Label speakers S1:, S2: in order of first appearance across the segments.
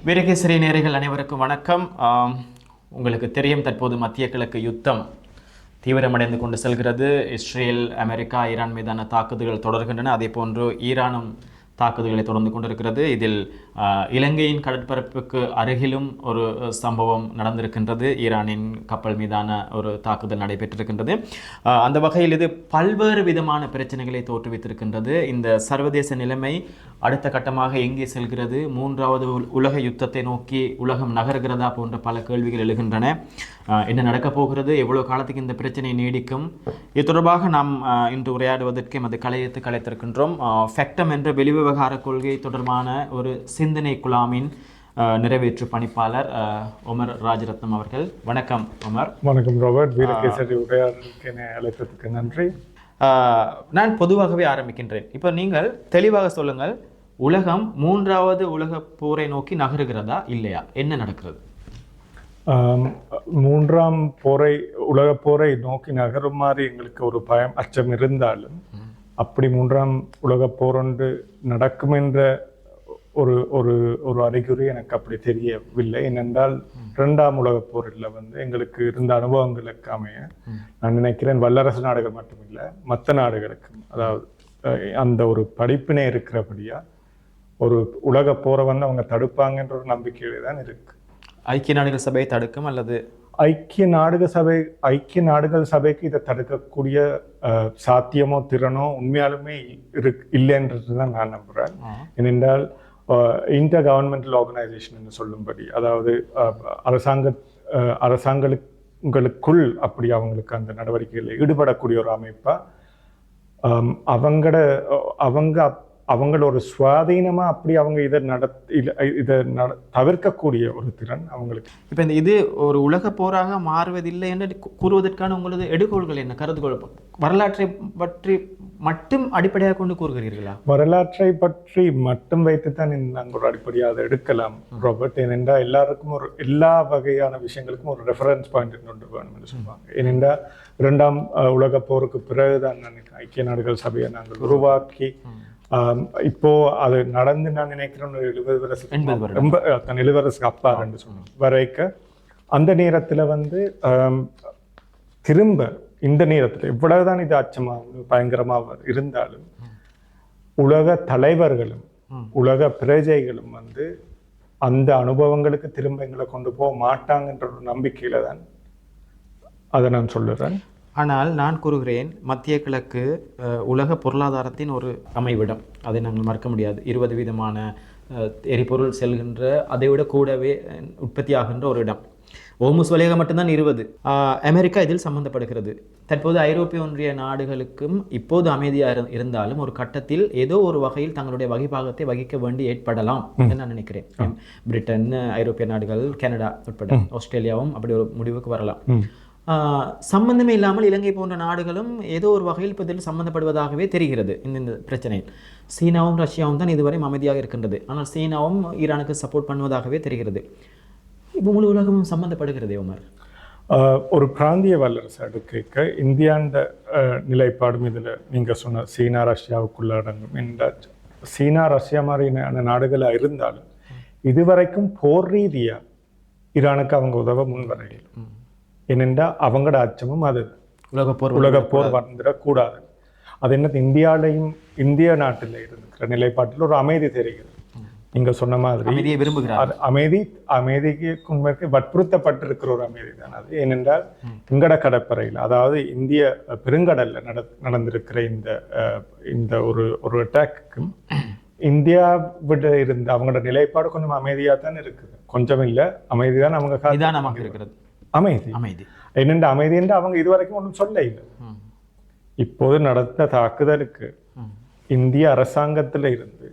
S1: வீரகேசரி நேயர்கள் அனைவருக்கும் வணக்கம். உங்களுக்கு தெரியும், தற்போது மத்திய கிழக்கு யுத்தம் தீவிரமடைந்து கொண்டு செல்கிறது. இஸ்ரேல், அமெரிக்கா, ஈரான் மீதான தாக்குதல்கள் தொடர்கின்றன. அதே போன்று ஈரானும் தாக்குதல்களை தொடர்ந்து கொண்டிருக்கிறது. இதில் இலங்கையின் கடற்பரப்புக்கு அருகிலும் ஒரு சம்பவம் நடந்திருக்கின்றது. ஈரானின் கப்பல் மீதான ஒரு தாக்குதல் நடைபெற்றிருக்கின்றது. அந்த வகையில் இது பல்வேறு விதமான பிரச்சனைகளை தோற்றுவித்திருக்கின்றது. இந்த சர்வதேச நிலைமை அடுத்த கட்டமாக எங்கே செல்கிறது, மூன்றாவது உலக யுத்தத்தை நோக்கி உலகம் நகர்கிறதா போன்ற பல கேள்விகள் எழுகின்றன. என்ன நடக்கப் போகிறது, எவ்வளவு காலத்துக்கு இந்த பிரச்சனை நீடிக்கும், இது தொடர்பாக நாம் இன்று உரையாடுவதற்கு எமது கலையத்து கலைத்திருக்கின்றோம். ஃபெக்டம் என்ற வெளிவிவகார கொள்கை தொடர்பான ஒரு சிந்தனை குழாமின் நிறைவேற்று பணிப்பாளர் உமர் ராஜரத்னம் அவர்கள். வணக்கம் உமர்.
S2: வணக்கம் ரோபர்ட். வீரகேசரி உரையாடலுக்கு என்னை அழைத்ததுக்கு நன்றி.
S1: நான் பொதுவாகவே ஆரம்பிக்கின்றேன். இப்போ நீங்கள் தெளிவாக சொல்லுங்கள், உலகம் மூன்றாவது உலக போரை நோக்கி நகருகிறதா இல்லையா? என்ன நடக்கிறது?
S2: மூன்றாம் உலக போரை நோக்கி நகருமாறு எங்களுக்கு ஒரு பயம், அச்சம் இருந்தாலும் அப்படி மூன்றாம் உலக போர் ஒன்று நடக்கும் என்ற ஒரு ஒரு ஒரு அறிகுறி எனக்கு அப்படி தெரியவில்லை. ஏனென்றால் இரண்டாம் உலக போரில் எங்களுக்கு இருந்த அனுபவங்களுக்கு அமைய நான் நினைக்கிறேன் வல்லரசு நாடுகள் மட்டுமில்லை, மற்ற நாடுகளுக்கும் அதாவது அந்த ஒரு படிப்பினை இருக்கிறபடியா ஒரு உலக போரை அவங்க தடுப்பாங்கன்ற ஒரு நம்பிக்கையிலே தான் இருக்கு.
S1: ஐக்கிய நாடுகள் சபையை தடுக்கும் அல்லது
S2: ஐக்கிய நாடுகள் சபைக்கு இதை தடுக்கக்கூடிய சாத்தியமோ திறனோ உண்மையாலுமே இல்லைன்றது தான் நான் நம்புறேன். ஏனென்றால் இன்டர் கவர்மெண்டல் ஆர்கனைசேஷன் என்று சொல்லும்படி, அதாவது அரசாங்கங்களுக்குள் அப்படி அவங்களுக்கு அந்த நடவடிக்கைகளில் ஈடுபடக்கூடிய ஒரு அமைப்பா அவங்கள ஒரு சுவாதீனமா அப்படி அவங்க இதை தவிர்க்கக்கூடிய ஒரு திறன் அவங்களுக்கு.
S1: இப்போ இது ஒரு உலக போராக மாறுவதில்லை என்று கூறுவதற்கான உங்களது எடுகோள்கள் என்ன, கருதுகோள்? வரலாற்றை பற்றி மட்டும் அடிப்படையாக கொண்டு கூறுகிறீர்களா?
S2: வரலாற்றை பற்றி மட்டும் வைத்துத்தான் நாங்கள் ஒரு அடிப்படையாக அதை எடுக்கலாம் ரோபர்ட். ஏனென்றால் எல்லாருக்கும் எல்லா வகையான விஷயங்களுக்கும் ஒரு ரெஃபரன்ஸ் பாயிண்ட் ஒன்று வேணும் என்று சொல்லுவாங்க. ஏனென்றால் இரண்டாம் உலக போருக்கு பிறகுதான் ஐக்கிய நாடுகள் சபையை நாங்கள் உருவாக்கி இப்போ அது நடந்து நான் நினைக்கிறேன் 70 வருஷத்துக்கு அப்பா என்று சொன்னோம் வரைக்க. அந்த நேரத்துல திரும்ப இந்த நேரத்துல இவ்வளவுதான் இது அச்சமா பயங்கரமா இருந்தாலும் உலக தலைவர்களும் உலக பிரஜைகளும் அந்த அனுபவங்களுக்கு திரும்ப எங்களை கொண்டு போக மாட்டாங்கன்ற ஒரு நம்பிக்கையில தான் அதை நான் சொல்லுறேன்.
S1: ஆனால் நான் கூறுகிறேன், மத்திய கிழக்கு உலக பொருளாதாரத்தின் ஒரு அமைவிடம், அதை நாங்கள் மறக்க முடியாது. 20 விதமான எரிபொருள் செல்கின்ற, அதை விட கூடவே உற்பத்தி ஆகின்ற ஒரு இடம். ஓமுஸ் வழியாக மட்டும்தான் 20. அமெரிக்கா இதில் சம்பந்தப்படுகிறது. தற்போது ஐரோப்பிய ஒன்றிய நாடுகளுக்கும் இப்போது அமைதியாக இருந்தாலும் ஒரு கட்டத்தில் ஏதோ ஒரு வகையில் தங்களுடைய வகைபாகத்தை வகிக்க வேண்டி ஏற்படலாம் என்று நான் நினைக்கிறேன். பிரிட்டன், ஐரோப்பிய நாடுகள், கனடா உட்பட ஆஸ்திரேலியாவும் அப்படி ஒரு முடிவுக்கு வரலாம். சம்பந்தமே இல்லாமல் இலங்கை போன்ற நாடுகளும் ஏதோ ஒரு வகையில் இப்போ இதில் சம்பந்தப்படுவதாகவே தெரிகிறது. இந்த பிரச்சனையில் சீனாவும் ரஷ்யாவும் தான் இதுவரை அமைதியாக இருக்கின்றது. ஆனால் சீனாவும் ஈரானுக்கு சப்போர்ட் பண்ணுவதாகவே தெரிகிறது. இப்போ முழு உலகமும் சம்பந்தப்படுகிறதே உமர்.
S2: ஒரு பிராந்திய வல்லரசு அடுக்க இந்தியாண்ட நிலைப்பாடும் இதில் நீங்கள் சொன்ன சீனா ரஷ்யாவுக்குள்ள அடங்கும். என்ற சீனா ரஷ்யா மாதிரியான நாடுகளாக இருந்தாலும் இதுவரைக்கும் போர் ரீதியா ஈரானுக்கு அவங்க உதவ முன்வரையில். ஏனென்றா அவங்களோட அச்சமும் அது உலக போர் வந்துடக்கூடாது. அது என்ன, இந்திய நாட்டில் இருக்கிற நிலைப்பாட்டில் ஒரு அமைதி தெரிகிறது. நீங்க சொன்ன மாதிரி அமைதிக்கு வற்புறுத்தப்பட்டிருக்கிற ஒரு அமைதி தான் அது. ஏனென்றால் எங்கட கடற்பறையில், அதாவது இந்திய பெருங்கடல்ல நடந்திருக்கிற இந்த ஒரு அட்டாக்கும் இந்தியா விட இருந்த அவங்களோட நிலைப்பாடு கொஞ்சம் அமைதியா தான் இருக்குது. கொஞ்சம் இல்லை, அமைதிதான் அவங்க
S1: இருக்கிறது.
S2: அமைதி என்னென்ற அமைதி என்று அவங்க இதுவரைக்கும் ஒன்றும் சொல்ல இல்லை. இப்போது நடந்த தாக்குதலுக்கு இந்திய அரசாங்கத்தில் இருந்து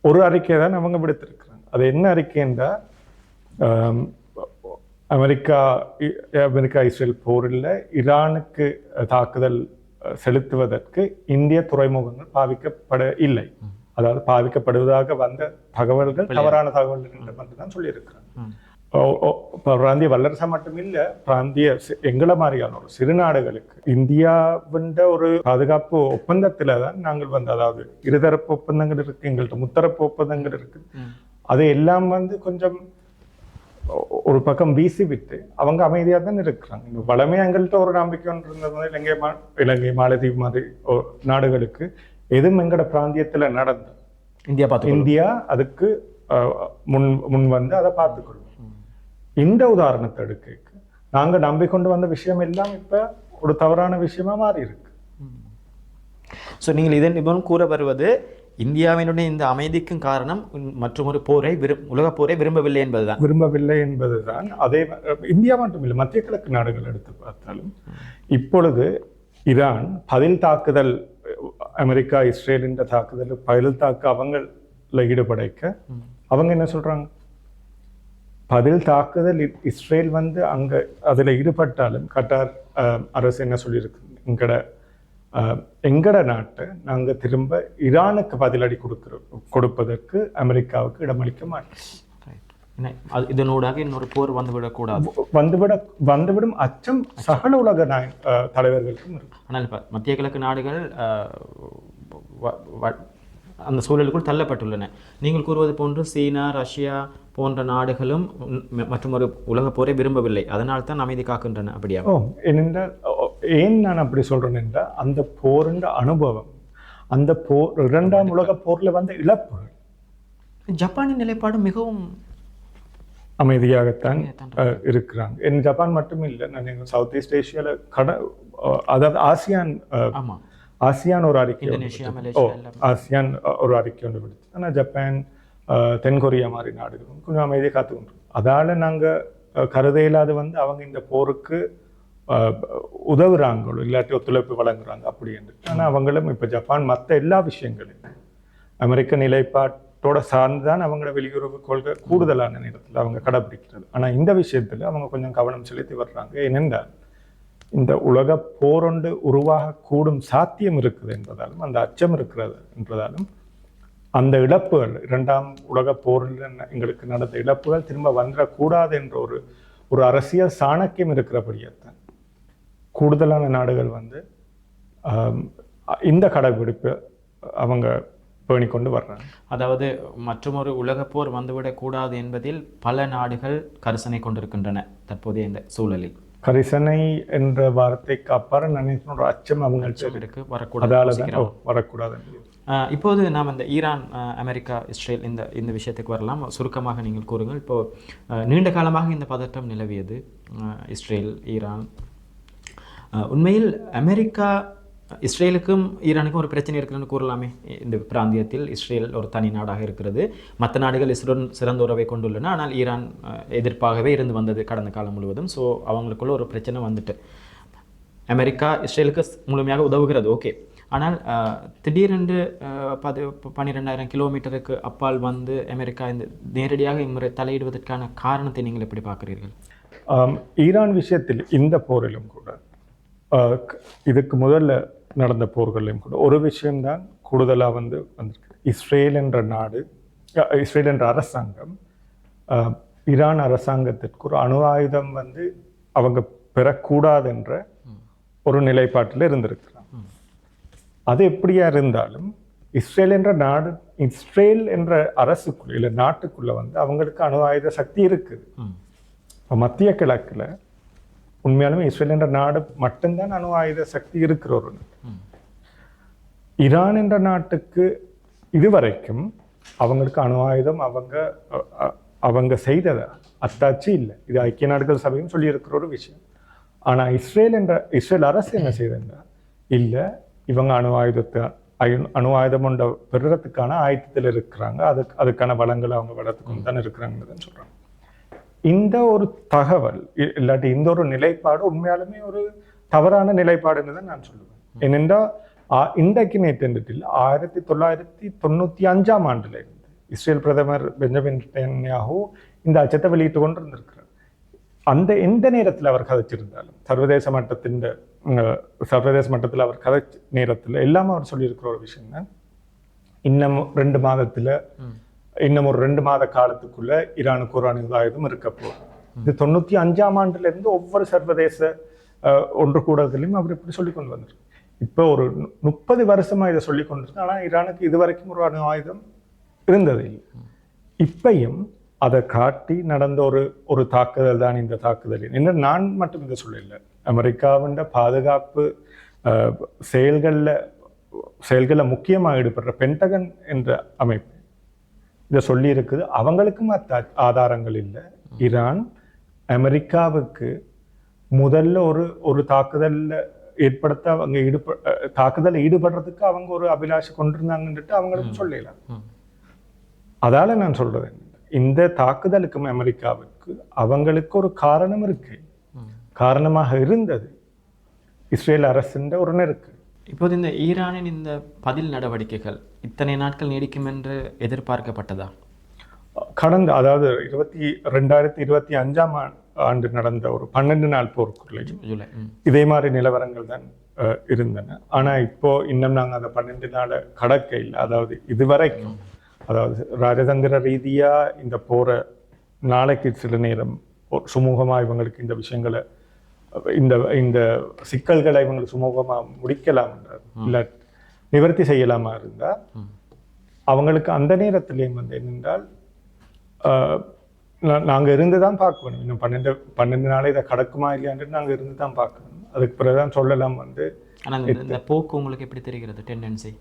S2: ஒரு அறிக்கை தான் அவங்க விடுத்திருக்கிறாங்க. அது என்ன அறிக்கை என்றால், அமெரிக்கா இஸ்ரேல் போரில் ஈரானுக்கு தாக்குதல் செலுத்துவதற்கு இந்திய துறைமுகங்கள் பாவிக்கப்பட இல்லை, அதாவது பாவிக்கப்படுவதாக வந்த தகவல்கள் தவறான தகவல்கள் என்று மட்டும்தான் சொல்லியிருக்கிறாங்க. பிராந்திய வல்லரசா மட்டும் இல்ல, பிராந்திய எங்களை மாதிரியான ஒரு சிறு நாடுகளுக்கு இந்தியாவின் ஒரு பாதுகாப்பு ஒப்பந்தத்துல தான் நாங்கள் அதாவது இருதரப்பு ஒப்பந்தங்கள் இருக்கு, எங்கள்கிட்ட முத்தரப்பு ஒப்பந்தங்கள் இருக்கு. அது எல்லாம் வந்து கொஞ்சம் ஒரு பக்கம் வீசி விட்டு அவங்க அமைதியாக தான் இருக்கிறாங்க. இந்த வளமே எங்கள்கிட்ட ஒரு நம்பிக்கை ஒன்று இருந்தது, இலங்கை மாலத்தீவு மாதிரி நாடுகளுக்கு எதுவும் எங்களோட பிராந்தியத்தில் நடந்த இந்தியா அதுக்கு முன் வந்து அதை பார்த்துக்கொள்வோம். இந்த உதாரணத்தை எடுக்க நாங்கள் நம்பிக்கொண்டு வந்த விஷயம் எல்லாம் இப்போ ஒரு தவறான விஷயமா மாறி இருக்கு.
S1: ஸோ நீங்கள் இதன் நிபுணம் கூற வருவது இந்தியாவினுடைய இந்த அமைதிக்கும் காரணம் மற்றொரு போரை உலகப் போரை விரும்பவில்லை
S2: என்பதுதான். அதே இந்தியா மட்டுமில்லை, மத்திய கிழக்கு நாடுகள் எடுத்து பார்த்தாலும் இப்பொழுது ஈரான் பதில் தாக்குதல், அமெரிக்கா இஸ்ரேலின் தாக்குதல் பதில் தாக்க அவங்கள ஈடுபடைக்க அவங்க என்ன சொல்றாங்க, பதில் தாக்குதல் இஸ்ரேல் வந்து அங்க அதுல ஈடுபட்டாலும் கட்டார் அரசு என்ன சொல்லியிருக்கு, எங்கட நாட்டை நாங்க திரும்ப ஈரானுக்கு பதிலடி கொடுப்பதற்கு அமெரிக்காவுக்கு இடமளிக்க மாட்டோம்.
S1: இதனூடாக இன்னொரு போர் வந்துவிடக்கூடாது,
S2: வந்துவிடும் அச்சம் சகல உலக தலைவர்களுக்கும் இருக்கு.
S1: ஆனால் இப்போ மத்திய கிழக்கு நாடுகள் அந்த சூழலுக்குள் தள்ளப்பட்டுள்ளன. நீங்கள் கூறுவது போன்று சீனா, ரஷ்யா போன்ற நாடுகளும் மற்றும் ஒரு உலக போரை விரும்பவில்லை, அதனால் தான் அமைதி காக்கின்றன. அப்படியா?
S2: ஏனென்றால் ஏன் நான் அப்படி சொல்றேன் என்றால், அந்த போரின் அனுபவம், அந்த போர் இரண்டாம் உலக போர்ல வந்த இழப்புகள்,
S1: ஜப்பானின் நிலைப்பாடு மிகவும்
S2: அமைதியாகத்தான் இருக்கிறாங்க. என் ஜப்பான் மட்டும் இல்லை, நான் எங்கள் சவுத் ஈஸ்ட் ஏஷியாவில் அதாவது ஆசியான் ஒரு அறிக்கை, ஆசியான் ஒரு அறிக்கை ஒன்று விடுச்சு. ஆனால் ஜப்பான், தென்கொரியா மாதிரி நாடுகளும் கொஞ்சம் அமைதியை காத்துக்கொண்டு, அதால் நாங்கள் கருத இல்லாது வந்து அவங்க இந்த போருக்கு உதவுறாங்களோ இல்லாட்டி ஒத்துழைப்பு வழங்குறாங்க அப்படி என்று. ஆனால் அவங்களும் இப்போ ஜப்பான் மற்ற எல்லா விஷயங்களையும் அமெரிக்க நிலைப்பாட்டோட சார்ந்துதான் அவங்களோட வெளியுறவு கொள்கை கூடுதலான நேரத்தில் அவங்க கடைபிடிக்கிறது. ஆனால் இந்த விஷயத்தில் அவங்க கொஞ்சம் கவனம் செலுத்தி வர்றாங்க. ஏனென்றால் இந்த உலக போரொண்டு உருவாக கூடும் சாத்தியம் இருக்குது என்பதாலும், அந்த அச்சம் இருக்கிறது என்றதாலும், அந்த இழப்புகள், இரண்டாம் உலக போரில் எங்களுக்கு நடந்த இழப்புகள் திரும்ப வந்துடக்கூடாது என்ற ஒரு அரசியல் சாணக்கியம் இருக்கிறபடியாத்தான் கூடுதலான நாடுகள் வந்து இந்த கடைபிடிப்பை அவங்க பேணிக்கொண்டு வர்றாங்க.
S1: அதாவது மற்றொரு உலக போர் வந்துவிடக்கூடாது என்பதில் பல நாடுகள் கரிசனை கொண்டிருக்கின்றன தற்போதைய இந்த சூழலில்.
S2: கரிசனை என்ற வார்த்தைக்கு அப்புறம் நினைக்கிற ஒரு அச்சம் அவங்களுக்கு வரக்கூடாது.
S1: இப்போது நாம் இந்த ஈரான், அமெரிக்கா, இஸ்ரேல் இந்த விஷயத்துக்கு வரலாம். சுருக்கமாக நீங்கள் கூறுங்கள். இப்போது நீண்ட காலமாக இந்த பதட்டம் நிலவியது, இஸ்ரேல், ஈரான். உண்மையில் அமெரிக்கா இஸ்ரேலுக்கும் ஈரானுக்கும் ஒரு பிரச்சனை இருக்குன்னு கூறலாமே. இந்த பிராந்தியத்தில் இஸ்ரேல் ஒரு தனி நாடாக இருக்கிறது, மற்ற நாடுகள் இஸ்ரேலுடன் சிறந்த உறவை கொண்டுள்ளன. ஆனால் ஈரான் எதிர்ப்பாகவே இருந்து வந்தது கடந்த காலம் முழுவதும். ஸோ அவங்களுக்குள்ள ஒரு பிரச்சனை வந்துட்டு அமெரிக்கா இஸ்ரேலுக்கு முழுமையாக உதவுகிறது, ஓகே. ஆனால் திடீரென்று 12,000 கிலோமீட்டருக்கு அப்பால் வந்து அமெரிக்கா இந்த நேரடியாக இம்முறை தலையிடுவதற்கான காரணத்தை நீங்கள் எப்படி பார்க்குறீர்கள்?
S2: ஈரான் விஷயத்தில் இந்த போரிலும் கூட, இதுக்கு முதல்ல நடந்த போர்களையும் கூட ஒரு விஷயம்தான் கூடுதலாக வந்திருக்கு. இஸ்ரேல் என்ற நாடு, இஸ்ரேல் என்ற அரசாங்கம் ஈரான் அரசாங்கத்திற்கு ஒரு அணு ஆயுதம் வந்து அவங்க பெறக்கூடாது என்ற ஒரு நிலைப்பாட்டில் இருந்திருக்கிறாங்க. அது எப்படியா இருந்தாலும் இஸ்ரேல் என்ற நாடு, இஸ்ரேல் என்ற அரசுக்குள்ள இல்லை நாட்டுக்குள்ள வந்து அவங்களுக்கு அணு ஆயுத சக்தி இருக்குது. இப்போ மத்திய கிழக்கில் உண்மையாலுமே இஸ்ரேல் என்ற நாடு மட்டும்தான் அணு ஆயுத சக்தி இருக்கிற ஒரு நாடு. ஈரான் என்ற நாட்டுக்கு இதுவரைக்கும் அவங்களுக்கு அணு ஆயுதம் அவங்க செய்தத அத்தாட்சி இல்லை. இது ஐக்கிய நாடுகள் சபையும் சொல்லியிருக்கிற ஒரு விஷயம். ஆனால் இஸ்ரேல் அரசு என்ன செய்தா, இல்லை இவங்க அணு ஆயுதம் ஒன்றை பெறுறதுக்கான ஆயத்தத்தில் இருக்கிறாங்க, அதுக்கான வளங்களை அவங்க வளர்த்துக்கொண்டு தான் இருக்கிறாங்கன்னு சொல்றாங்க. இந்த ஒரு தகவல் இல்லாட்டி இந்த ஒரு நிலைப்பாடு உண்மையாலுமே ஒரு தவறான நிலைப்பாடுன்னு தான் நான் சொல்லுவேன். ஏனென்றால் இன்றைக்கு நேற்றத்தில் 1995ஆம் ஆண்டுல இருந்து இஸ்ரேல் பிரதமர் பெஞ்சமின் நெதன்யாஹூ இந்த அச்சத்தை வெளியிட்டு கொண்டு இருந்திருக்கிறார். அந்த எந்த நேரத்தில் அவர் கதைச்சிருந்தாலும் சர்வதேச மட்டத்தில் அவர் கதைச்ச நேரத்தில் எல்லாமே அவர் சொல்லியிருக்கிற ஒரு விஷயம் தான், இன்னும் 2 மாதத்துல இன்னும் ஒரு 2 மாத காலத்துக்குள்ள ஈரானுக்கு ஒரு அணு ஆயுதம் இருக்க போகுது. இது 95ஆம் ஆண்டுல இருந்து ஒவ்வொரு சர்வதேச ஒன்று கூடத்திலையும் அவர் இப்படி சொல்லி கொண்டு வந்திருக்கு. இப்போ ஒரு 30 வருஷமா இதை சொல்லி கொண்டிருக்கு. ஆனால் ஈரானுக்கு இதுவரைக்கும் ஒரு அணு ஆயுதம் இருந்தது இல்லை. இப்பையும் அதை காட்டி நடந்த ஒரு தாக்குதல் தான் இந்த தாக்குதல். என்ன நான் மட்டும் இதை சொல்லல, அமெரிக்காவின் பாதுகாப்பு செயல்களில் முக்கியமாக ஈடுபடுற பென்டகன் என்ற அமைப்பு இதை சொல்லி இருக்குது. அவங்களுக்கும் ஆதாரங்கள் இல்லை. ஈரான் அமெரிக்காவுக்கு முதல்ல ஒரு தாக்குதலில் ஏற்படுத்த அவங்க தாக்குதலில் ஈடுபடுறதுக்கு அவங்க ஒரு அபிலாஷை கொண்டிருந்தாங்கன்ட்டு அவங்களுக்கும் சொல்லலாம். அதால நான் சொல்றது இந்த தாக்குதலுக்கும் அமெரிக்காவுக்கு அவங்களுக்கு ஒரு காரணம் இருக்கு, காரணமாக இருந்தது இஸ்ரேல் அரசின் ஒரு நெருக்கு.
S1: இப்போது இந்த ஈரானின் இந்த பதில் நடவடிக்கைகள் இத்தனை நாட்கள் நீடிக்கும் என்று எதிர்பார்க்கப்பட்டதா?
S2: கடந்த அதாவது 2025 ஆண்டு நடந்த ஒரு 12 நாள் போருக்குள்ளே இதே மாதிரி நிலவரங்கள் தான் இருந்தன. ஆனா இப்போ இன்னும் நாங்கள் அந்த 12 நாளை கடக்க இல்லை. அதாவது இதுவரைக்கும் அதாவது ராஜதந்திர ரீதியா இந்த போரை நாளைக்கு சில நேரம் சுமூகமா இவங்களுக்கு இந்த விஷயங்களை இந்த சிக்கல்களை இவங்களுக்கு சுமூகமா முடிக்கலாம் இல்ல நிவர்த்தி செய்யலாமா இருந்தா அவங்களுக்கு அந்த நேரத்திலேயும் என்னென்றால் நாங்க இருந்து தான் பார்க்கணும். இன்னும் 12 நாளை இதை கடக்குமா இல்லையான்ட்டு நாங்க இருந்து தான் பார்க்கணும். அதுக்கு பிறகுதான் சொல்லலாம்.
S1: இந்த போக்கு உங்களுக்கு எப்படி தெரிகிறது? டெண்டன்சி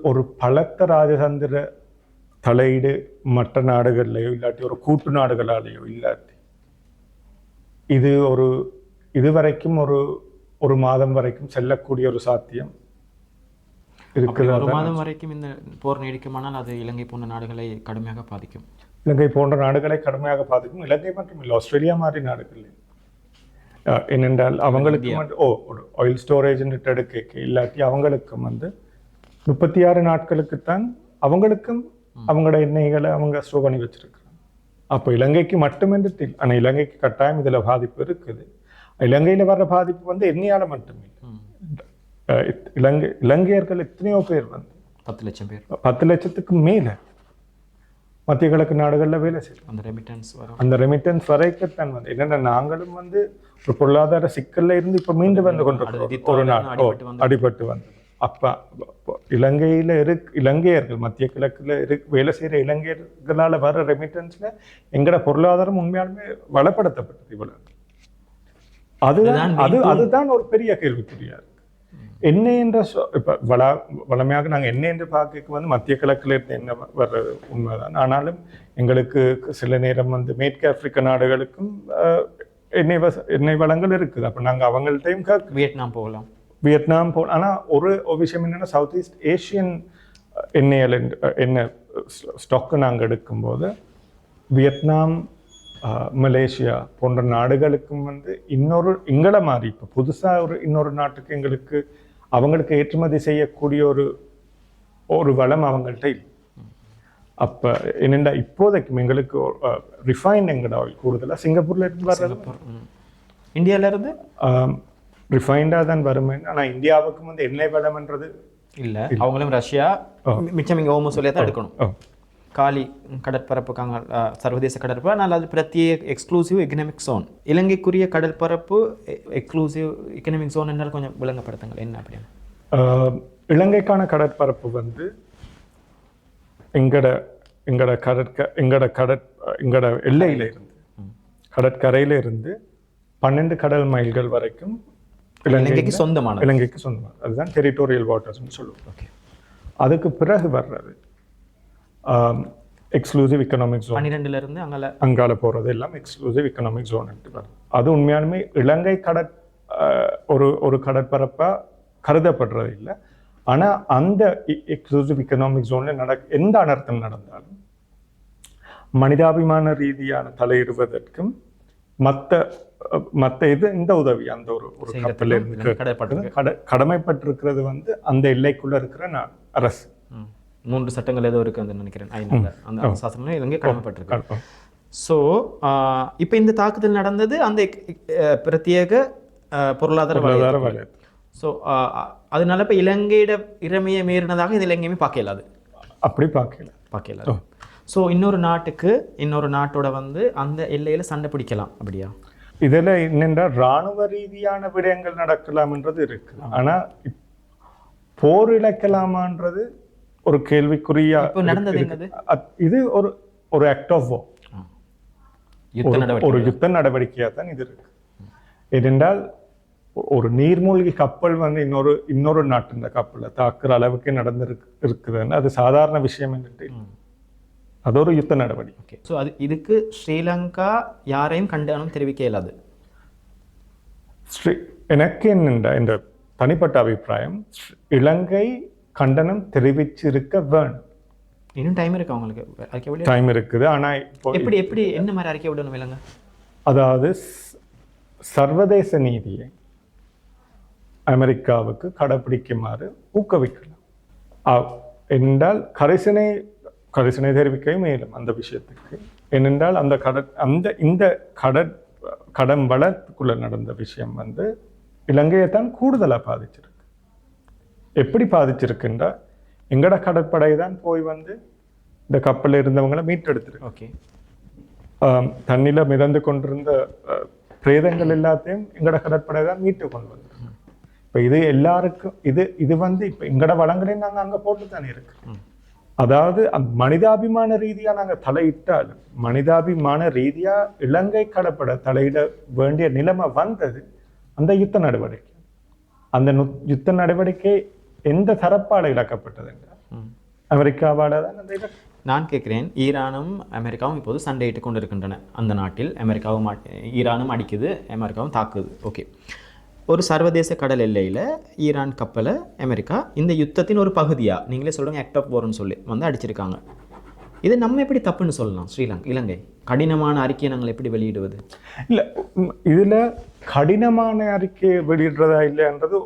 S2: ஒரு பலத்த ராஜதந்திர தலையீடு மற்ற நாடுகள்லையோ இல்லாட்டி ஒரு கூட்டு நாடுகளாலேயோ இல்லாட்டி இதுவரைக்கும் ஒரு மாதம் வரைக்கும் செல்லக்கூடிய ஒரு சாத்தியம்
S1: இருக்கிறது. ஒரு மாதம் வரைக்கும் இந்த போர் நீடிக்குமானால் அது இலங்கை போன்ற நாடுகளை கடுமையாக பாதிக்கும்.
S2: இலங்கை போன்ற நாடுகளை கடுமையாக பாதிக்கும். இலங்கை மட்டும் இல்லை, ஆஸ்திரேலியா மாதிரி நாடுகள் என்னென்றால் அவங்களுக்கு ஒரு ஆயில் ஸ்டோரேஜ் எடுக்க இல்லாட்டி அவங்களுக்கும் 36 நாட்களுக்குத்தான் அவங்களுக்கும் அவங்களோட எண்ணெய்களை அவங்க ஸ்டோர் பண்ணி வச்சிருக்கிறாங்க. அப்போ இலங்கைக்கு மட்டுமென்று ஆனால் இலங்கைக்கு கட்டாயம் இதில் பாதிப்பு இருக்குது. இலங்கையில் வர்ற பாதிப்பு எண்ணெயால மட்டுமே இலங்கையர்கள் எத்தனையோ பேர்
S1: 10 லட்சம் பேர்
S2: 10 லட்சத்துக்கு மேல மத்திய கிழக்கு நாடுகளில் வேலை செய்யும். அந்த ரெமிட்டன்ஸ் வரைக்கத்தான் என்னென்ன நாங்களும் ஒரு பொருளாதார சிக்கல்ல இருந்து இப்ப மீண்டு வந்து கொண்டிருக்கிறோம். ஒரு நாள் அடிபட்டு வந்தது. அப்ப இலங்கையில இலங்கையர்கள் மத்திய கிழக்குல வேலை செய்யற இலங்கையர்களால வர ரெமிட்டன்ஸ்ல எங்கட பொருளாதாரம் உண்மையாலுமே வளப்படுத்தப்பட்டது. இவ்வளவு அதுதான் ஒரு பெரிய கேள்விக்குறியா இருக்கு. எண்ணெய் என்ற இப்ப வளமையாக நாங்கள் எண்ணெய் என்று பார்க்க மத்திய கிழக்குல இருந்து என்ன வர்றது உண்மைதான். ஆனாலும் எங்களுக்கு சில நேரம் மேற்கு ஆப்பிரிக்க நாடுகளுக்கும் எண்ணெய் வளங்கள் இருக்குது. அப்ப நாங்க அவங்கள்ட்டையும்
S1: வியட்நாம் போகலாம்.
S2: ஆனா ஒரு விஷயம் என்னன்னா, சவுத் ஈஸ்ட் ஏஷியன் எண்ணெய் ஸ்டாக் நாங்க எடுக்கும்போது வியட்நாம், மலேசியா போன்ற நாடுகளுக்கும் எங்களை மாதிரி இப்போ புதுசா இன்னொரு நாட்டுக்கு அவங்களுக்கு ஏற்றுமதி செய்யக்கூடிய ஒரு வளம் அவங்கள்ட்ட இல்லை. அப்ப என்னென்னா இப்போதைக்கும் எங்களுக்கு ரிஃபைன்ட் எங்கட ஆயில் கூடுதலா சிங்கப்பூர்ல இருந்து வர்றது,
S1: இந்தியால இருந்து
S2: ரிஃபைண்டா தான் வரும். ஆனா இந்தியாவுக்கு எண்ணெய் வளம்ன்றது
S1: இல்ல. அவங்களும் ரஷ்யா மிச்சம் இங்க ஓமோ சொல்லியா தான் எடுக்கணும். காலி கடற்பரப்புக்காங்க சர்வதேச கடற்பரப்பு. ஆனால் அது பிரத்யேக எக்ஸ்க்ளூசிவ் எக்கனாமிக் ஜோன். இலங்கைக்குரிய கடற்பரப்பு எக்ஸ்க்ளூசிவ் எக்கனாமிக் ஜோன் என்றால் கொஞ்சம் விளங்கப்படுத்துங்கள் என்ன அப்படின்னு.
S2: இலங்கைக்கான கடற்பரப்பு எங்கட எல்லையில இருந்து கடற்கரையில இருந்து 12 கடல் மைல்கள் வரைக்கும்
S1: இலங்கைக்கு சொந்தமான
S2: அதுதான் டெரிட்டோரியல் வாட்டர்ஸ்னு சொல்லுவோம். ஓகே, அதுக்கு பிறகு வர்றது எக்ஸ்க்ளூசிவ் எக்கனாமிக் ஜோன்.
S1: 12ல இருந்து
S2: அங்கால போறது எல்லாம் எக்ஸ்க்ளூசிவ் எக்கனாமிக் ஜோன் வருது. அது உண்மையாலுமே இலங்கை ஒரு கடற்பரப்பா கருதப்படுறது இல்லை. ஆனா அந்த எக்ஸ்க்ளூசிவ் எக்கனாமிக் ஜோன்ல எந்த அனர்த்தம் நடந்தாலும் மனிதாபிமான ரீதியான தலையிடுவதற்கும் மற்ற இந்த உதவி அந்த ஒரு கப்பல் கடமைப்பட்டிருக்கிறது அந்த எல்லைக்குள்ள இருக்கிற அரசு.
S1: 3 சட்டங்கள் ஏதோ இருக்குன்னு நினைக்கிறேன். அந்த சாசனம் இலங்கை கடமைப்பட்டிருக்கு. ஸோ இப்போ இந்த தாக்குதல் நடந்தது அந்த பிரத்யேக பொருளாதார வலயம். ஸோ அதனால இப்போ இலங்கையிட இறமையை மீறினதாக இது எங்கேயுமே பார்க்கலாது.
S2: அப்படி பார்க்கல.
S1: ஸோ இன்னொரு நாட்டோட அந்த எல்லையில சண்டை பிடிக்கலாம் அப்படியா?
S2: இதுல என்னென்றா இராணுவ ரீதியான விடயங்கள் நடக்கலாம்ன்றது இருக்கு. ஆனா போர் இழக்கலாமான்றது ஒரு கேள்விக்குறியா
S1: இப்போ நடந்தது என்னது?
S2: இது ஒரு ஒரு ஆக்ட் ஆஃப் வார்,
S1: யுத்த
S2: ஒரு
S1: நடவடிக்கை.
S2: யுத்த நடவடிக்கையா தான் இது இருக்கு. ஏனென்றால் ஒரு நீர்மூழ்கி கப்பல் வந்து இன்னொரு நாட்டின் கப்பலை தாக்குற அளவுக்கு இருக்குதுன்னு அது சாதாரண விஷயம் என்று அது ஒரு யுத்த நடவடிக்கை.
S1: ஓகே, ஸோ அது இதுக்கு ஸ்ரீலங்கா யாரையும் கண்டனம் தெரிவிக்க இயலாது.
S2: எனக்கு என்னென்ற என்ற தனிப்பட்ட அபிப்பிராயம், இலங்கை கண்டனம் தெரிவிச்சிருக்க வேணும்.
S1: இன்னும் டைம் இருக்கு அவங்களுக்கு அறிக்கை விட
S2: டைம் இருக்குது. ஆனால் இப்போ
S1: எப்படி என்ன மாதிரி அறிக்கை விடணும் இலங்கை?
S2: அதாவது சர்வதேச நீதியை அமெரிக்காவுக்கு கடைப்பிடிக்குமாறு ஊக்குவிக்கலாம் என்றால் கரிசனை தெரிவிக்கவே மேலும் அந்த விஷயத்துக்கு. ஏனென்றால் இந்த கடன் வளத்துக்குள்ள நடந்த விஷயம் வந்து இலங்கையை தான் கூடுதலாக பாதிச்சிருக்கு. எப்படி பாதிச்சிருக்குன்றா, எங்கட கடற்படை தான் போய் வந்து இந்த கப்பலில் இருந்தவங்களை மீட்டெடுத்துருக்கு.
S1: ஓகே,
S2: தண்ணில மிதந்து கொண்டிருந்த பிரேதங்கள் எல்லாத்தையும் எங்கட கடற்படை தான் மீட்டு கொண்டு வந்து. இப்போ இது எல்லாருக்கும் இது வந்து இப்போ எங்கட வளங்களையும் நாங்கள் அங்கே போட்டு தானே இருக்கு. அதாவது மனிதாபிமான ரீதியா நாங்கள் தலையிட்டாலும் மனிதாபிமான ரீதியா இலங்கை கடற்படை தலையிட வேண்டிய நிலைமை வந்தது அந்த யுத்த நடவடிக்கை. அந்த யுத்த நடவடிக்கை எந்த தரப்பால் இழக்கப்பட்டது என்றால் அமெரிக்காவால் தான் அந்த இலக்கு.
S1: நான் கேட்குறேன், ஈரானும் அமெரிக்காவும் இப்போது சண்டையிட்டு கொண்டு இருக்கின்றன. அந்த நாட்டில் அமெரிக்காவும் ஈரானும் அடிக்குது, அமெரிக்காவும் தாக்குது. ஓகே, ஒரு சர்வதேச கடல் எல்லையில் ஈரான் கப்பலை அமெரிக்கா இந்த யுத்தத்தின் ஒரு பகுதியாக, நீங்களே சொல்லுங்கள், ஆக்ட் ஆஃப் வார்னு சொல்லி வந்து அடிச்சிருக்காங்க. இதை நம்ம எப்படி தப்புன்னு சொல்லலாம்? இலங்கை கடினமான அறிக்கையை நாங்கள் எப்படி வெளியிடுவது? இல்லை,
S2: இதில் கடினமான அறிக்கையை வெளியிடுறதா இல்லைன்றது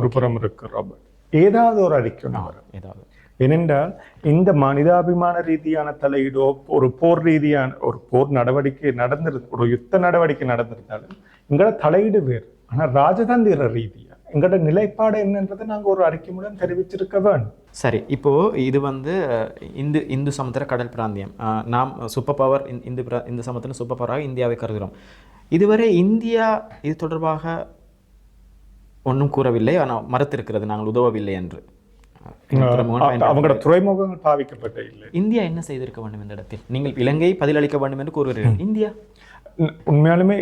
S2: ஒரு புறம் இருக்கு ராபர்ட். ஏதாவது ஒரு அறிக்கை
S1: ஏதாவது,
S2: ஏனென்றால் இந்த மனிதாபிமான ரீதியான தலையீடோ ஒரு போர் நடவடிக்கை ஒரு யுத்த நடவடிக்கை நடந்திருந்தாலும் எங்களோட தலையீடு வேறு. ஆனால் ராஜதந்திர ரீதியா எங்களோட நிலைப்பாடு என்னன்றதை நாங்கள் ஒரு அறிக்கை மூலம் தெரிவிச்சிருக்க வேண்டும்.
S1: சரி, இப்போது இது வந்து இந்து சமுத்திர கடல் பிராந்தியம். நாம் சூப்பர் பவர், இந்த சமுத்திரம் சூப்பர் பவராக இந்தியாவை கருதுகிறோம். இதுவரை இந்தியா இது தொடர்பாக ஒன்றும் கூறவில்லை, ஆனால் மறுத்திருக்கிறது நாங்கள் உதவவில்லை என்று.
S2: அவங்களோட துறைமுகங்கள் பாவிக்கப்பட்ட இல்லை.
S1: இந்தியா என்ன செய்திருக்க வேண்டும் இந்த இடத்தில்? நீங்கள் இலங்கை பதிலளிக்க வேண்டும் என்று கூறுகிறீர்கள். இந்தியா
S2: உண்மையாலுமே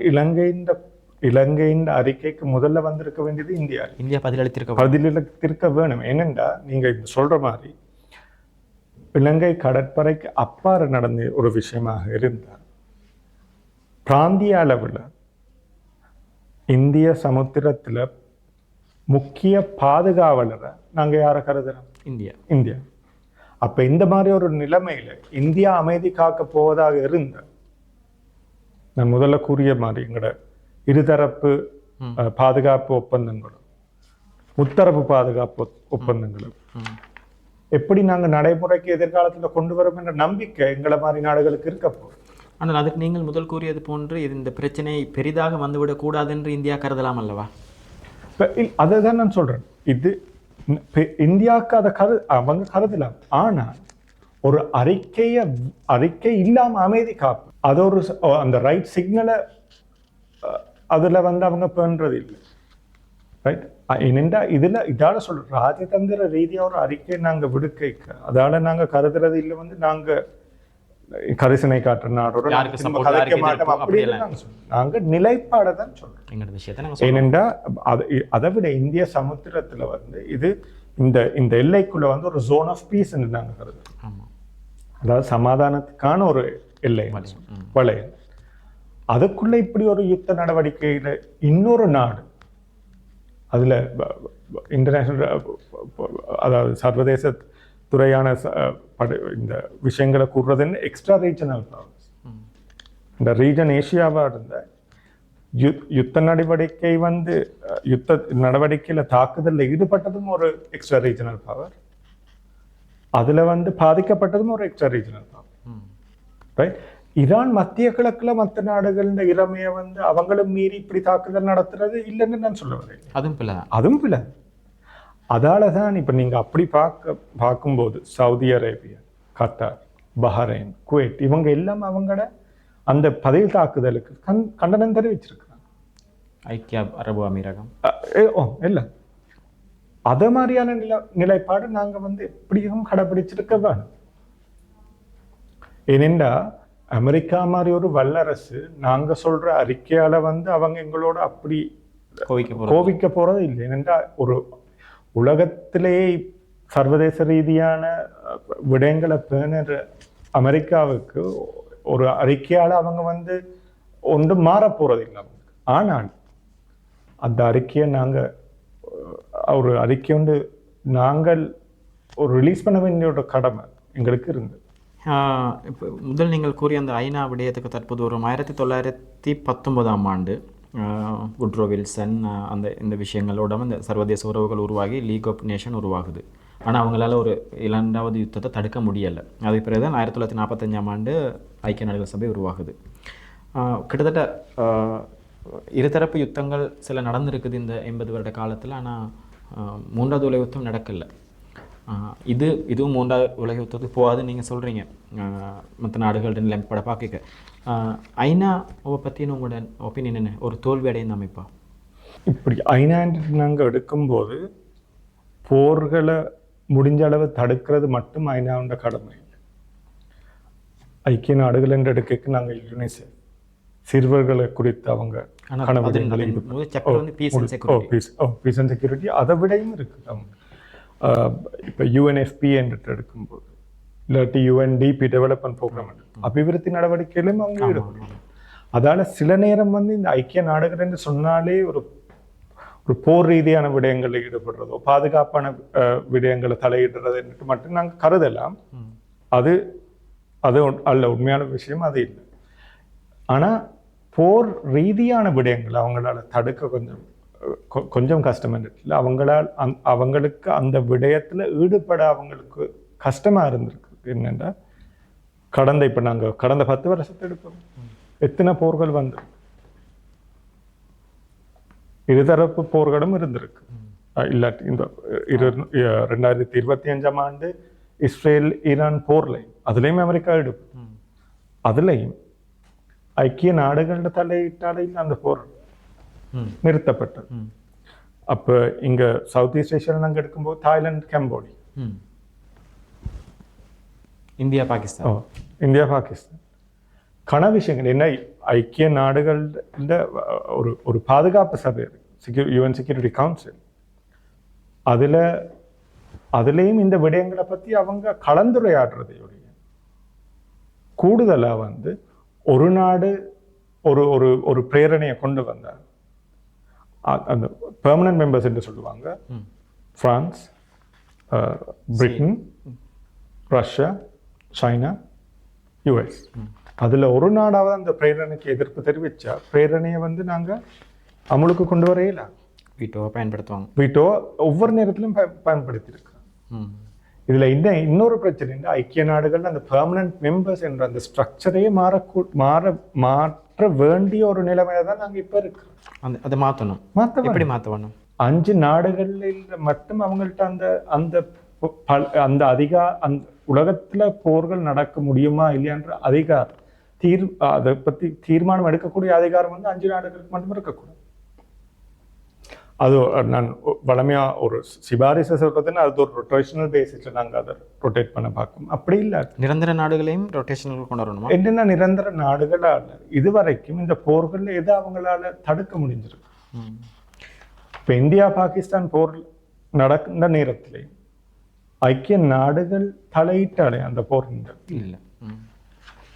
S2: இலங்கையின் அறிக்கைக்கு முதல்ல வந்திருக்க வேண்டியது இந்தியா பதிலளித்திருக்க வேணும். ஏனென்றா நீங்க சொல்ற மாதிரி இலங்கை கடற்படைக்கு அப்பாறு நடந்த ஒரு விஷயமாக இருந்தால் பிராந்திய அளவில் இந்திய சமுத்திரத்துல முக்கிய பாதுகாவலரை நாங்க யாரை கருதுறோம்? இந்தியா. அப்ப இந்த மாதிரி ஒரு நிலைமையில இந்தியா அமைதி காக்க போவதாக இருந்த, நான் முதல்ல கூறிய மாதிரி எங்கட இருதரப்பு பாதுகாப்பு ஒப்பந்தங்களும் முத்தரப்பு பாதுகாப்பு ஒப்பந்தங்களும் எப்படி நாங்கள் நடைமுறைக்கு எதிர்காலத்தில் கொண்டு வரோம் என்ற நம்பிக்கை எங்களை மாதிரி நாடுகளுக்கு இருக்க போகுது.
S1: ஆனால் அதுக்கு நீங்கள் முதல் கூறியது போன்று இந்த பிரச்சனை பெரிதாக வந்துவிடக்கூடாது என்று இந்தியா கருதலாம் அல்லவா?
S2: அதை தான் நான் சொல்றேன். இது இந்தியாவுக்கு அவங்க கருதலாம். ஆனால் ஒரு அறிக்கை இல்லாம அமைதி காப்பு, அது ஒரு அந்த ரைட் சிக்னலை அதுல வந்து அவங்க பண்றது இல்லை. ரைட், என்னென்றா இதால சொல்ற ராஜதந்திர ரீதியா ஒரு அறிக்கையை நாங்க விடுக்க, அதால நாங்க கருதுறது இல்லை வந்து நாங்க கரிசனை காட்டுற நாடோட கதைக்க மாட்டோம் அப்படி நாங்க நிலைப்பாடை தான் சொல்றோம். ஏனென்றா அதை விட இந்திய சமுத்திரத்துல வந்து இது இந்த எல்லைக்குள்ள வந்து ஒரு ஜோன் ஆஃப் பீஸ் என்று நாங்க கருதுறோம். அதாவது சமாதானத்துக்கான ஒரு எல்லை வளையம். அதுக்குள்ள இப்படி ஒரு யுத்த நடவடிக்கையில இன்னொரு நாடு, அதுல இன்டர்நேஷனல் அதாவது சர்வதேச துறையான இந்த விஷயங்களை கூறுறதுன்னு எக்ஸ்ட்ரா ரீஜனல் பவர்ஸ். இந்த ரீஜன் ஏசியாவா இருந்த யுத்த நடவடிக்கை வந்து யுத்த நடவடிக்கையில தாக்குதலில் ஈடுபட்டதும் ஒரு எக்ஸ்ட்ரா ரீஜனல் பவர், அதுல வந்து பாதிக்கப்பட்டதும் ஒரு extra regional power. Right, Iran மத்திய கிழக்குல மற்ற நாடுகள் இந்த இளமையை வந்து அவங்களும் மீறி இப்படி தாக்குதல் நடத்துறது இல்லைன்னு நான் சொல்ல வரேன். அதுவும் பிள்ளை. அதால தான் இப்போ நீங்கள் அப்படி பார்க்கும்போது Saudi Arabia, Qatar, Bahrain, Kuwait இவங்க எல்லாம் அவங்களோட அந்த பதில் தாக்குதலுக்கு கண்டனம் தெரிவிச்சிருக்கிறாங்க.
S1: ஐக்கிய அரபு அமீரகம்
S2: இல்லை அதே மாதிரியான நிலைப்பாடு நாங்க வந்து எப்படியும் கடைபிடிச்சிருக்க வேணும். ஏனென்றா அமெரிக்கா மாதிரி ஒரு வல்லரசு நாங்க சொல்ற அறிக்கையால வந்து அவங்க எங்களோட அப்படி கோவிக்க போறது இல்லை. ஏனென்றா ஒரு உலகத்திலேயே சர்வதேச ரீதியான விடயங்களை பேணுற அமெரிக்காவுக்கு ஒரு அறிக்கையால அவங்க வந்து ஒன்றும் மாற போறது இல்லை. ஆனால் அந்த அறிக்கையை நாங்க ஒரு அறிக்கை வந்து நாங்கள் ஒரு ரிலீஸ் பண்ண வேண்டிய ஒரு கடமை எங்களுக்கு இருந்தது.
S1: இப்போ முதல் நீங்கள் கூறிய அந்த ஐநா விடயத்துக்கு தற்போது ஒரு 1919ஆம் ஆண்டு வுட்ரோ வில்சன் இந்த விஷயங்களோட இந்த சர்வதேச உறவுகள் உருவாகி லீக் ஆஃப் நேஷன் உருவாகுது. ஆனால் அவங்களால ஒரு 2வது யுத்தத்தை தடுக்க முடியலை. அதுக்கு பிறகு தான் 1945ஆம் ஆண்டு ஐக்கிய நாடுகள் சபை உருவாகுது. கிட்டத்தட்ட இருதரப்பு யுத்தங்கள் சில நடந்திருக்குது இந்த 80 வருட காலத்தில். ஆனால் 3வது உலக யுத்தம் நடக்கலை. இதுவும் 3வது உலக யுத்தத்துக்கு போகாதுன்னு நீங்கள் சொல்கிறீங்க. மற்ற நாடுகளோட நிலைப்பட பார்க்க ஐநாவை பற்றின உங்களோட ஒப்பீனியன் என்ன? ஒரு தோல்வி அடைந்த அமைப்பா?
S2: இப்படி ஐநா நாங்கள் எடுக்கும்போது போர்களை முடிஞ்ச அளவு தடுக்கிறது மட்டும் ஐநாவோட கடமை இல்லை. ஐக்கிய நாடுகள் என்ற எடுக்கைக்கு நாங்கள் யுனிசெஃப் சிறுவர்களை குறித்து அவங்க பீஸ் அண்ட் செக்யூரிட்டி அதை விடையும் இருக்குது. அவங்க இப்போ யுஎன்எஃப்பி என்று எடுக்கும்போது இல்லாட்டி யுஎன்டிபி டெவலப்மெண்ட் ப்ரோக்ராம் அபிவிருத்தி நடவடிக்கையிலும் அவங்க ஈடுபடுறாங்க. அதால சில நேரம் வந்து இந்த ஐக்கிய நாடுகள் என்று சொன்னாலே ஒரு போர் ரீதியான விடயங்களில் ஈடுபடுறதோ பாதுகாப்பான விடயங்களை தலையிடுறது மட்டும் நாங்கள் கருதலாம். அது அல்ல, உண்மையான விஷயம் அது இல்லை. ஆனால் போர் ரீதியான விடயங்களை அவங்களால தடுக்க கொஞ்சம் கஷ்டம் இல்லை. அவங்களுக்கு அந்த விடயத்தில் ஈடுபட அவங்களுக்கு கஷ்டமா இருந்திருக்கு. என்னென்னா கடந்த 10 வருஷத்தை எடுப்போம், எத்தனை போர்கள் வந்து இருதரப்பு போர்களும் இருந்திருக்கு. இல்லாட்டி இந்த 2025ஆம் ஆண்டு இஸ்ரேல் ஈரான் போர்லையும் அதுலேயும் அமெரிக்கா ஈடுபடும். அதுலேயும் ஐக்கிய நாடுகள தலையிட்டாலையும் அந்த போர் நிறுத்தப்பட்டது. அப்போ இங்க சவுத் ஈஸ்ட் ஏஷியாவில் நாங்கள் எடுக்கும்போது தாய்லாந்து, கம்போடியா,
S1: இந்தியா, பாகிஸ்தான்
S2: கன விஷயங்கள் என்ன. ஐக்கிய நாடுகள் ஒரு பாதுகாப்பு சபை யுஎன் செக்யூரிட்டி கவுன்சில், அதுலேயும் இந்த விடயங்களை பற்றி அவங்க கலந்துரையாடுறதையுடைய கூடுதலா வந்து ஒரு நாடு ஒரு பிரேரணையை கொண்டு வந்தார். அந்த பெர்மனன்ட் மெம்பர்ஸ் என்று சொல்லுவாங்க. France, Britain, Russia, China, US. அதுல ஒரு நாடாவது அந்த பிரேரணைக்கு எதிர்ப்பு தெரிவிச்சா பிரேரணையை வந்து நாங்க அமலுக்கு கொண்டு வரையில
S1: வீட்டோவை பயன்படுத்துவாங்க.
S2: வீட்டோ ஒவ்வொரு நேரத்திலும் பயன்படுத்தி இருக்கிறோம். இதுல இன்னொரு பிரச்சனை இல்லை. ஐக்கிய நாடுகள் அந்த பெர்மனன்ட் மெம்பர்ஸ் என்ற அந்த ஸ்ட்ரக்சரையே மாற்ற வேண்டிய ஒரு நிலைமையில தான் நாங்க இப்ப இருக்கிறோம்.
S1: அதை மாற்றணும். எப்படி மாற்றணும்?
S2: 5 நாடுகளில் மட்டும் அவங்கள்ட்ட அந்த அந்த உலகத்துல போர்கள் நடக்க முடியுமா இல்லையான்ற அதிகாரம் அதை பத்தி தீர்மானம் எடுக்கக்கூடிய அதிகாரம் வந்து 5 நாடுகளுக்கு மட்டும் இருக்கக்கூடாது. அது நான் வளமையா ஒரு சிபாரிசை சொல்றதுன்னா அது ஒரு ரொட்டேஷனல் பேசிஸ்ல நாங்க அதை ரொட்டேட் பண்ண பார்க்கணும். அப்படி இல்லை,
S1: நிரந்தர நாடுகளையும் ரொட்டேஷனல் கொண்டு வரணுமா?
S2: என்னென்ன நிரந்தர நாடுகளால இதுவரைக்கும் இந்த போர்கள் எதை அவங்களால தடுக்க முடிஞ்சிருக்கு. இப்ப இந்தியா பாகிஸ்தான் போர் நடந்த நேரத்திலே ஐக்கிய நாடுகள் தலையிட்டாலே அந்த போர் இல்லை.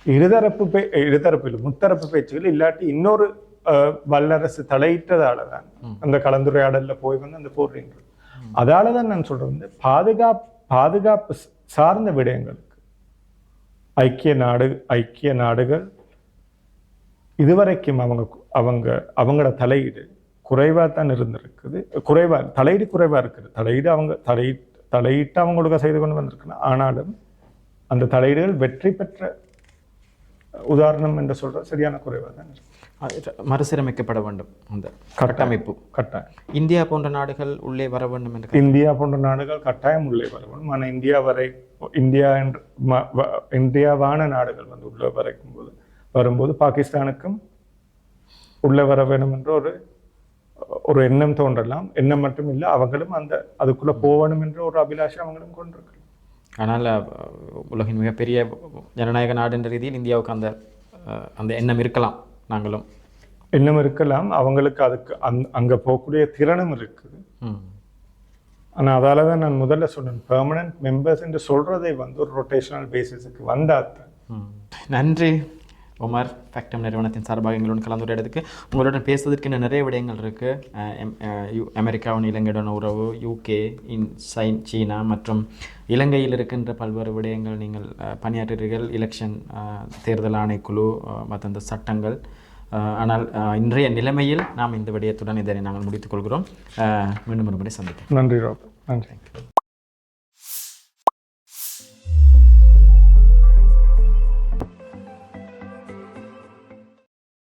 S2: இருதரப்பில் முத்தரப்பு பேச்சுகள் இல்லாட்டி இன்னொரு வல்லரசு தலையிட்டதாலதான் அந்த கலந்துரையாடல்ல போய் வந்து அந்த போர் நின்றது. அதாலதான் நான் சொல்றேன், வந்து பாதுகாப்பு சார்ந்த விடயங்களுக்கு ஐக்கிய நாடுகள் இதுவரைக்கும் அவங்களோட தலையீடு குறைவா தான் இருந்திருக்குது. தலையீடு குறைவா இருக்குது. தலையிட்டு அவங்களுக்கு செய்து கொண்டு வந்திருக்கணும். ஆனாலும் அந்த தலையீடுகள் வெற்றி பெற்ற உதாரணம் என்று சொல்ற சரியான குறைவா தான் இருக்கு.
S1: மறுசீரமைக்கப்பட வேண்டும் அந்த கட்டமைப்பு. கட்டாயம் இந்தியா போன்ற நாடுகள் உள்ளே வர வேண்டும் என்று.
S2: இந்தியா போன்ற நாடுகள் கட்டாயம் உள்ளே வர வேண்டும். ஆனால் இந்தியாவான நாடுகள் வந்து உள்ளே வரும்போது பாகிஸ்தானுக்கும் உள்ளே வர வேண்டும் என்ற ஒரு எண்ணம் தோன்றலாம். எண்ணம் மட்டும் இல்லை, அவங்களும் அதுக்குள்ளே போகணும் என்ற ஒரு அபிலாஷை அவங்களும் கொண்டிருக்கலாம்.
S1: ஆனால் உலகின் மிகப்பெரிய ஜனநாயக நாடு என்ற ரீதியில் இந்தியாவுக்கு அந்த எண்ணம் இருக்கலாம். நாங்களும்
S2: எண்ணம் இருக்கலாம், அவங்களுக்கு அதுக்கு அங்கே போகக்கூடிய திறனும் இருக்குது. ஆனால் அதால தான் நான் முதல்ல சொன்னேன், பெர்மனன்ட் மெம்பர்ஸ் என்று சொல்கிறதை ஒரு ரொட்டேஷனல் பேசிஸுக்கு வந்தாத்தான்.
S1: நன்றி உமர். ஃபேக்டம் நிறுவனத்தின் சார்பாக எங்களுடன் கலந்துரையாடுறதுக்கு. உங்களுடன் பேசுவதற்கு இன்னும் நிறைய விடயங்கள் இருக்குது. அமெரிக்காவின் இலங்கையுடன் உறவு, யூகே, சீனா மற்றும் இலங்கையில் இருக்கின்ற பல்வேறு விடயங்கள் நீங்கள் பணியாற்றுகிறீர்கள். எலெக்ஷன், தேர்தல் ஆணைக்குழு மற்ற இந்த சட்டங்கள். ஆனால் இன்றைய நிலைமையில் நாம் இந்த விடயத்துடன் இதனை நாங்கள் முடித்துக் கொள்கிறோம். மீண்டும் ஒருமுறை சந்திப்போம்.
S2: நன்றி ரோபர்ட். நன்றி.